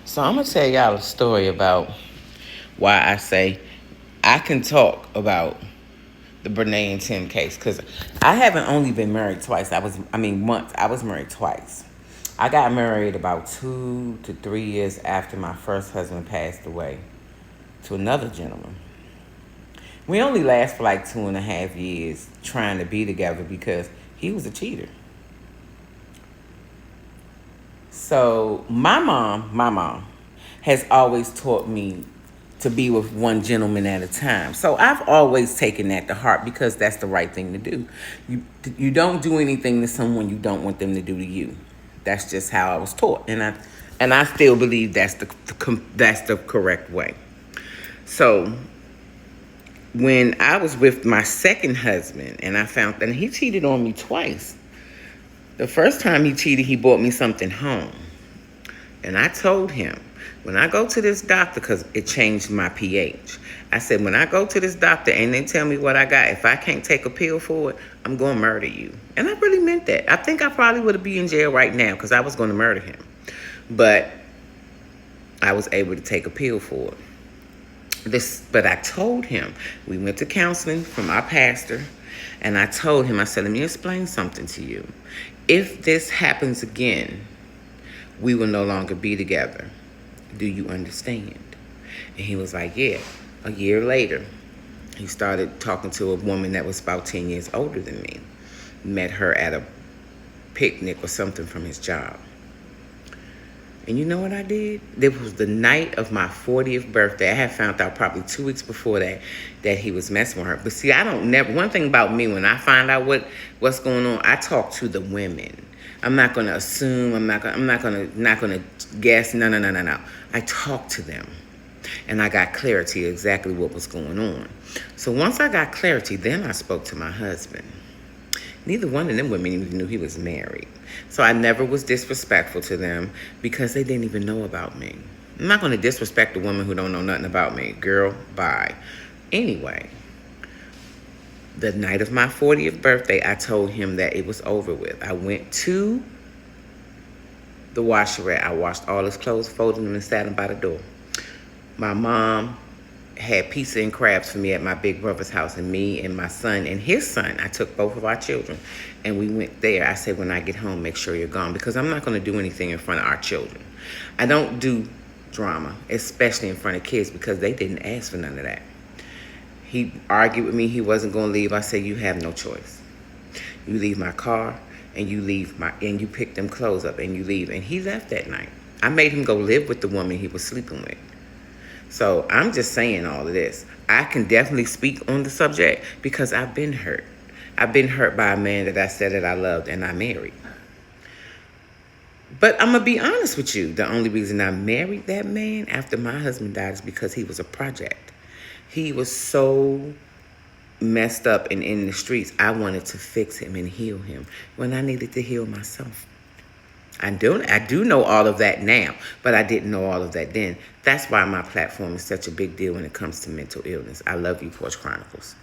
So I'm gonna tell y'all a story about why I say I can talk about the Brene and Tim case, because I haven't only been married twice. Once. I was married twice. I got married about 2 to 3 years after my first husband passed away to another gentleman. We only last for like 2.5 years trying to be together because he was a cheater. So my mom has always taught me to be with one gentleman at a time. So I've always taken that to heart because that's the right thing to do. You don't do anything to someone you don't want them to do to you. That's just how I was taught, and I still believe that's the correct way. So when I was with my second husband, and I found that he cheated on me twice. The first time he cheated, he brought me something home. And I told him, when I go to this doctor, because it changed my pH, I said, when I go to this doctor and they tell me what I got, if I can't take a pill for it, I'm going to murder you. And I really meant that. I think I probably would be in jail right now because I was going to murder him. But I was able to take a pill for it. But I told him, we went to counseling from our pastor, and I told him, I said, let me explain something to you. If this happens again, we will no longer be together. Do you understand? And he was like, yeah. A year later, he started talking to a woman that was about 10 years older than me. Met her at a picnic or something from his job. And you know what I did? It was the night of my 40th birthday. I had found out probably 2 weeks before that he was messing with her. But see, one thing about me, when I find out what's going on, I talk to the women. I'm not going to assume. I'm not going to guess. No. I talked to them, and I got clarity exactly what was going on. So once I got clarity, then I spoke to my husband. Neither one of them women even knew he was married. So I never was disrespectful to them because they didn't even know about me. I'm not going to disrespect a woman who don't know nothing about me. Girl, bye. Anyway, the night of my 40th birthday, I told him that it was over with. I went to the washerette. I washed all his clothes, folded them, and sat him by the door. My mom had pizza and crabs for me at my big brother's house, and me and my son and his son, I took both of our children, and we went there. I said, when I get home, make sure you're gone, because I'm not going to do anything in front of our children. I don't do drama, especially in front of kids, because they didn't ask for none of that. He argued with me. He wasn't going to leave. I said, you have no choice. You leave my car, and you pick them clothes up, and you leave. And he left that night. I made him go live with the woman he was sleeping with. So I'm just saying all of this. I can definitely speak on the subject because I've been hurt. I've been hurt by a man that I said that I loved and I married. But I'm going to be honest with you. The only reason I married that man after my husband died is because he was a project. He was so messed up and in the streets. I wanted to fix him and heal him when I needed to heal myself. I do know all of that now, but I didn't know all of that then. That's why my platform is such a big deal when it comes to mental illness. I love you, Porch Chronicles.